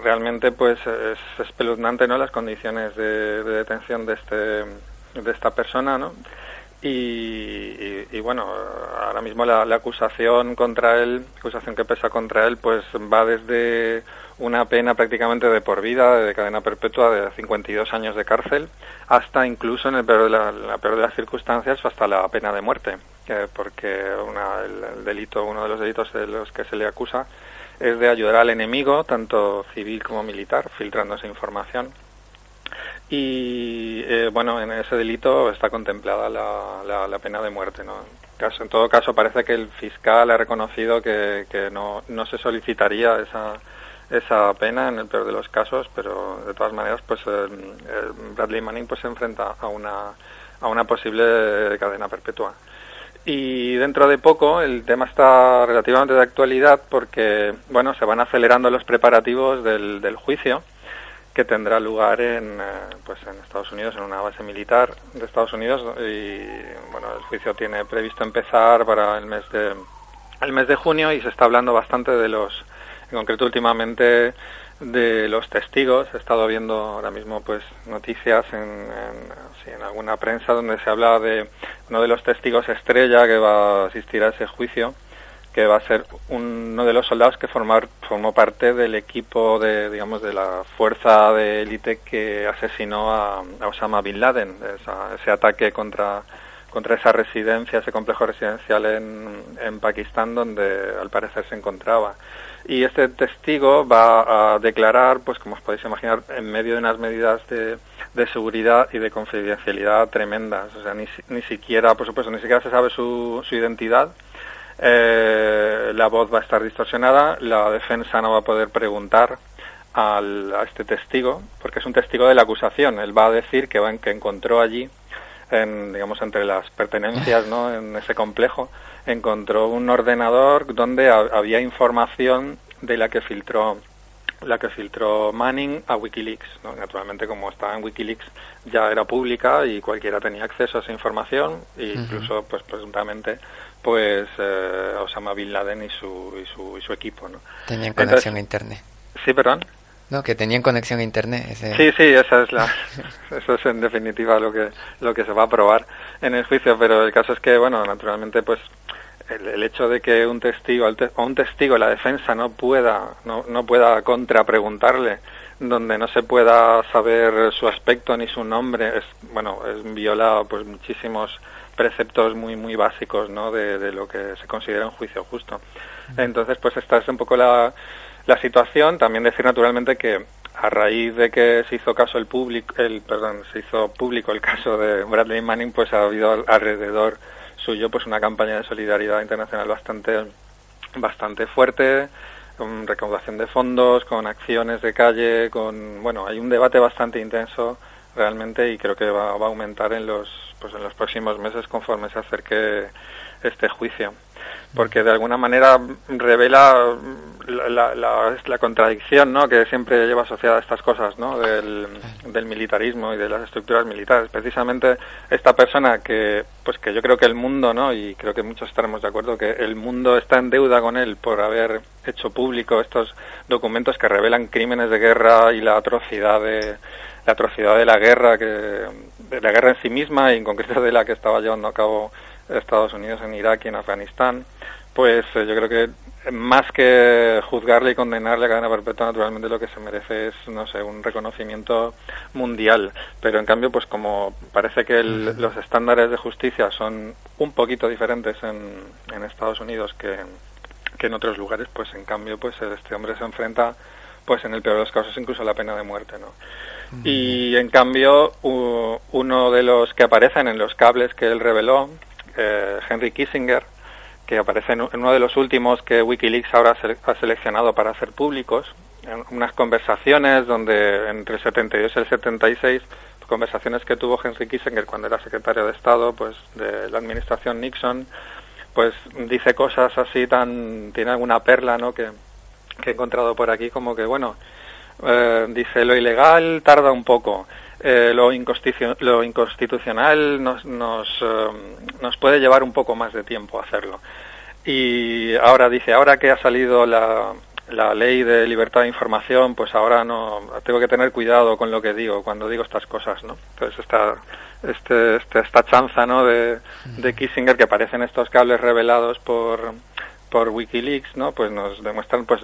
realmente pues es espeluznante, ¿no?, las condiciones de detención de esta persona, ¿no? Y bueno, ahora mismo la acusación contra él, acusación que pesa contra él, pues va desde una pena prácticamente de por vida, de cadena perpetua de 52 años de cárcel, hasta incluso en la peor de las circunstancias, hasta la pena de muerte, porque uno de los delitos de los que se le acusa es de ayudar al enemigo, tanto civil como militar, filtrando esa información. Y bueno, en ese delito está contemplada la pena de muerte, ¿no? En todo caso, parece que el fiscal ha reconocido que no se solicitaría esa pena en el peor de los casos, pero de todas maneras, pues Bradley Manning pues se enfrenta a una posible cadena perpetua. Y dentro de poco el tema está relativamente de actualidad porque, bueno, se van acelerando los preparativos del juicio, que tendrá lugar en Estados Unidos, en una base militar de Estados Unidos, y bueno, el juicio tiene previsto empezar para el mes de junio, y se está hablando bastante en concreto últimamente, de los testigos. He estado viendo ahora mismo pues noticias en alguna prensa donde se habla de uno de los testigos estrella que va a asistir a ese juicio, que va a ser uno de los soldados que formó parte del equipo de la fuerza de élite que asesinó a Osama Bin Laden, ese ataque contra esa residencia, ese complejo residencial en Pakistán, donde al parecer se encontraba. Y este testigo va a declarar, pues como os podéis imaginar, en medio de unas medidas de seguridad y de confidencialidad tremendas. O sea, ni siquiera, por supuesto, ni siquiera se sabe su identidad. La voz va a estar distorsionada, la defensa no va a poder preguntar a este testigo, porque es un testigo de la acusación. Él va a decir que encontró allí, entre las pertenencias, ¿no?, en ese complejo, encontró un ordenador donde había información de la que filtró Manning a Wikileaks, ¿no? Naturalmente, como estaba en Wikileaks, ya era pública y cualquiera tenía acceso a esa información, e incluso, pues presuntamente, Osama Bin Laden y su equipo, ¿no? Tenían conexión a internet. Sí, perdón. No, que tenían conexión a internet. Sí, eso es en definitiva lo que se va a probar en el juicio, pero el caso es que, bueno, naturalmente, pues el hecho de que un testigo la defensa no pueda contrapreguntarle, donde no se pueda saber su aspecto ni su nombre, viola pues muchísimos preceptos muy muy básicos, ¿no?, de lo que se considera un juicio justo. Entonces, pues esta es un poco la situación. También decir naturalmente que a raíz de que se hizo público el caso de Bradley Manning, pues ha habido alrededor suyo pues una campaña de solidaridad internacional bastante fuerte, con recaudación de fondos, con acciones de calle, hay un debate bastante intenso realmente, y creo que va a aumentar en los próximos meses conforme se acerque este juicio, porque de alguna manera revela la contradicción, ¿no?, que siempre lleva asociada a estas cosas, ¿no?, del militarismo y de las estructuras militares. Precisamente esta persona que yo creo que el mundo, ¿no?, y creo que muchos estaremos de acuerdo, que el mundo está en deuda con él por haber hecho público estos documentos que revelan crímenes de guerra y la atrocidad de la guerra, de la guerra en sí misma, y en concreto de la que estaba llevando a cabo Estados Unidos en Irak y en Afganistán. Pues yo creo que más que juzgarle y condenarle a cadena perpetua, naturalmente lo que se merece es, no sé, un reconocimiento mundial. Pero en cambio, pues como parece que los estándares de justicia son un poquito diferentes en Estados Unidos que en otros lugares, pues en cambio, pues este hombre se enfrenta, pues en el peor de los casos, incluso a la pena de muerte, ¿no? Y en cambio, uno de los que aparecen en los cables que él reveló, Henry Kissinger, que aparece en uno de los últimos que Wikileaks ahora ha seleccionado para hacer públicos, en unas conversaciones donde entre el 72 y el 76, conversaciones que tuvo Henry Kissinger cuando era secretario de Estado, pues de la administración Nixon, pues dice cosas así tiene alguna perla, ¿no?, que he encontrado por aquí, como que dice, lo ilegal tarda un poco, lo inconstitucional nos puede llevar un poco más de tiempo a hacerlo. Y ahora dice, ahora que ha salido la ley de libertad de información, pues ahora no tengo que tener cuidado con lo que digo cuando digo estas cosas, ¿no? Entonces esta chanza, ¿no? de Kissinger, que aparecen estos cables revelados por WikiLeaks, ¿no? Pues nos demuestran pues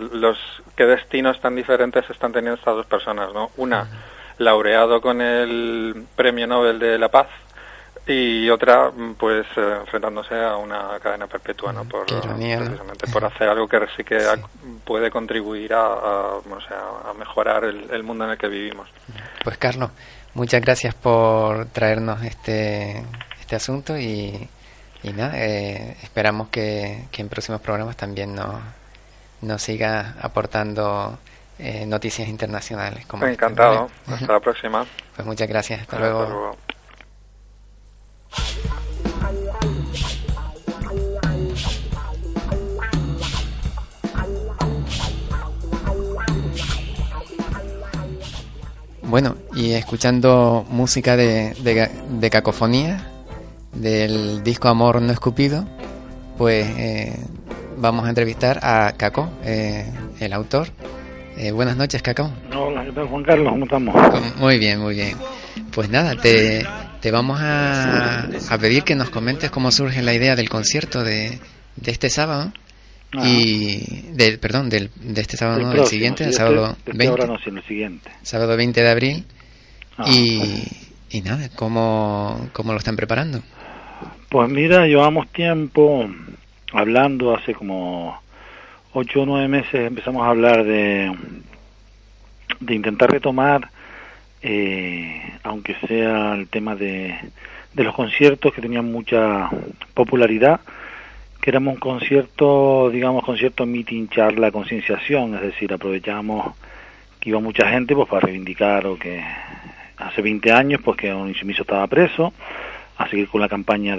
qué destinos tan diferentes están teniendo estas dos personas, ¿no? Una laureado con el Premio Nobel de la Paz y otra pues enfrentándose a una cadena perpetua, ¿no? Precisamente por hacer algo que sí que puede contribuir a mejorar el mundo en el que vivimos. Pues Carlos, muchas gracias por traernos este asunto y nada, esperamos que en próximos programas también nos siga aportando noticias internacionales. Como encantado, hasta la próxima. Pues muchas gracias, hasta luego. Bueno, y escuchando música de Cacofonía, del disco Amor no escupido, pues vamos a entrevistar a Caco, el autor. Buenas noches, Caco. Hola, ¿qué tal, Juan Carlos? ¿Cómo estamos? Muy bien, muy bien. Pues nada, te vamos a pedir que nos comentes cómo surge la idea del concierto de este sábado. Y de este sábado, no, del siguiente, el sábado 20. Ahora no, sino el siguiente. Sábado 20 de abril. Y nada, ¿cómo lo están preparando? Pues mira, llevamos tiempo hablando, hace como 8 o 9 meses empezamos a hablar de intentar retomar, aunque sea el tema de los conciertos que tenían mucha popularidad, que éramos un concierto, digamos, concierto meeting, charla, concienciación, es decir, aprovechábamos que iba mucha gente pues para reivindicar o que hace 20 años pues que un insumiso estaba preso, a seguir con la campaña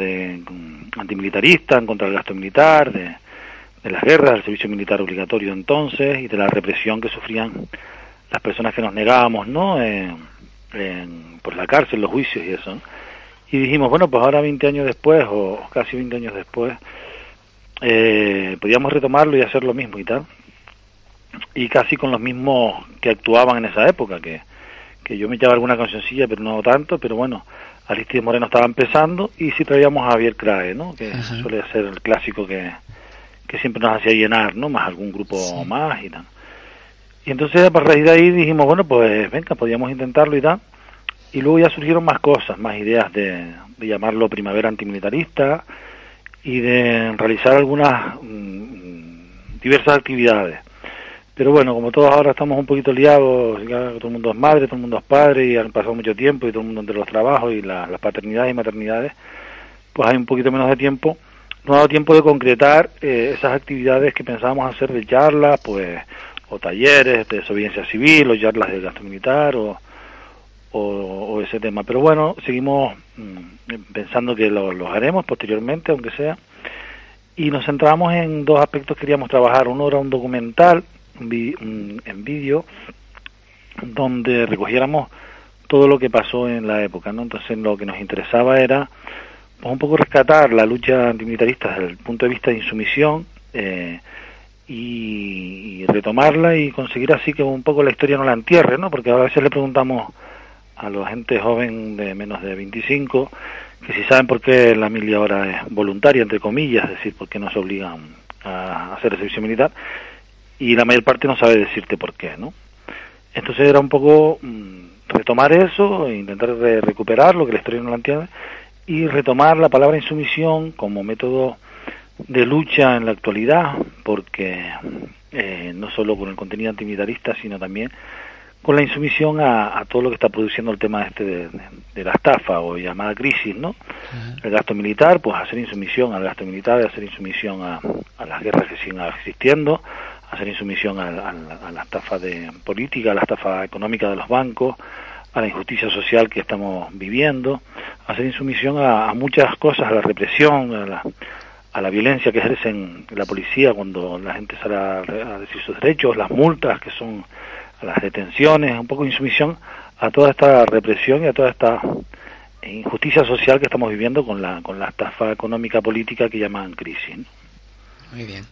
antimilitarista en contra del gasto militar, de las guerras, del servicio militar obligatorio entonces y de la represión que sufrían las personas que nos negábamos, ¿no? Por la cárcel, los juicios y eso, ¿no? Y dijimos, bueno, pues ahora 20 años después o casi 20 años después podíamos retomarlo y hacer lo mismo y tal, y casi con los mismos que actuaban en esa época, que yo me echaba alguna cancioncilla pero no tanto, pero bueno, Aristide Moreno estaba empezando y sí traíamos a Javier Crae, ¿no? Que suele ser el clásico que siempre nos hacía llenar, ¿no? Más algún grupo más y tal. Y entonces a raíz de ahí dijimos, bueno, pues venga, podíamos intentarlo y tal, y luego ya surgieron más cosas, más ideas de llamarlo Primavera Antimilitarista y de realizar algunas diversas actividades. Pero bueno, como todos ahora estamos un poquito liados, ya todo el mundo es madre, todo el mundo es padre y han pasado mucho tiempo y todo el mundo entre los trabajos y las paternidades y maternidades, pues hay un poquito menos de tiempo. No ha dado tiempo de concretar esas actividades que pensábamos hacer de charlas, pues, o talleres de desobediencia civil, o charlas de gasto militar, o ese tema. Pero bueno, seguimos pensando que lo haremos posteriormente, aunque sea, y nos centramos en 2 aspectos que queríamos trabajar. Uno era un documental en vídeo donde recogiéramos todo lo que pasó en la época, ¿no? Entonces lo que nos interesaba era pues un poco rescatar la lucha antimilitarista desde el punto de vista de insumisión y retomarla y conseguir así que un poco la historia no la entierre, ¿no? Porque a veces le preguntamos a la gente joven de menos de 25 que si saben por qué la mili ahora es voluntaria, entre comillas, es decir, por qué no se obligan a hacer el servicio militar, y la mayor parte no sabe decirte por qué, ¿no? Entonces era un poco retomar eso, intentar recuperar lo que la historia no la entiende, y retomar la palabra insumisión como método de lucha en la actualidad, porque no solo con el contenido antimilitarista, sino también con la insumisión a todo lo que está produciendo el tema de la estafa o llamada crisis, ¿no? El gasto militar, pues hacer insumisión al gasto militar, hacer insumisión a las guerras que siguen existiendo, hacer insumisión a la estafa política, a la estafa económica de los bancos, a la injusticia social que estamos viviendo, hacer insumisión a muchas cosas, a la represión, a la violencia que ejercen la policía cuando la gente sale a decir sus derechos, las multas que son, a las detenciones, un poco de insumisión a toda esta represión y a toda esta injusticia social que estamos viviendo con la estafa económica política que llaman crisis, ¿no? Muy bien.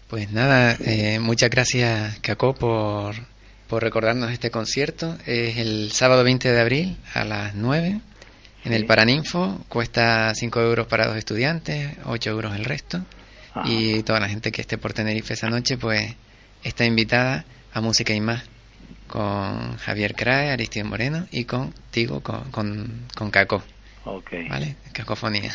Pues nada, muchas gracias, Kako, por recordarnos este concierto. Es el sábado 20 de abril a las 9 en el Paraninfo. Cuesta 5 euros para 2 estudiantes, 8 euros el resto. Ajá. Y toda la gente que esté por Tenerife esa noche, pues está invitada a Música y Más, con Javier Crae, Aristide Moreno y contigo, con Kako. Okay. ¿Vale? Cacofonía.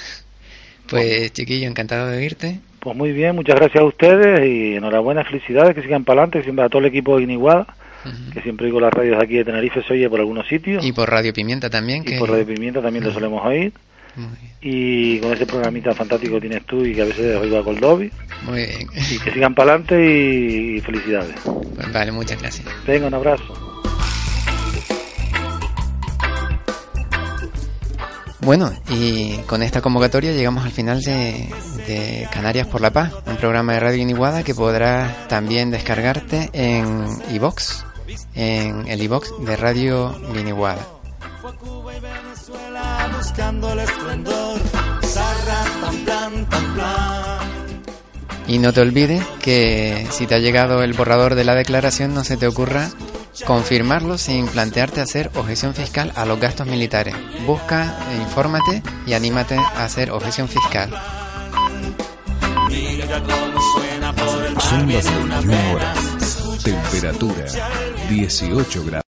Pues, chiquillo, encantado de oírte. Pues muy bien, muchas gracias a ustedes y enhorabuena, felicidades, que sigan para adelante, siempre a todo el equipo de Guiniguada, que siempre digo las radios de aquí de Tenerife se oye por algunos sitios. Y por Radio Pimienta también. Y por Radio Pimienta también lo solemos oír. Y con ese programita fantástico que tienes tú y que a veces oigo a Coldovi. Muy bien. Y que sigan para adelante y felicidades. Pues vale, muchas gracias. Venga, un abrazo. Bueno, y con esta convocatoria llegamos al final de Canarias por la Paz, un programa de Radio Guiniguada que podrás también descargarte en iVox, en el iVox de Radio Guiniguada. Y no te olvides que si te ha llegado el borrador de la declaración, no se te ocurra confirmarlo sin plantearte hacer objeción fiscal a los gastos militares. Busca, infórmate y anímate a hacer objeción fiscal. Son las 21 horas. Temperatura 18 grados.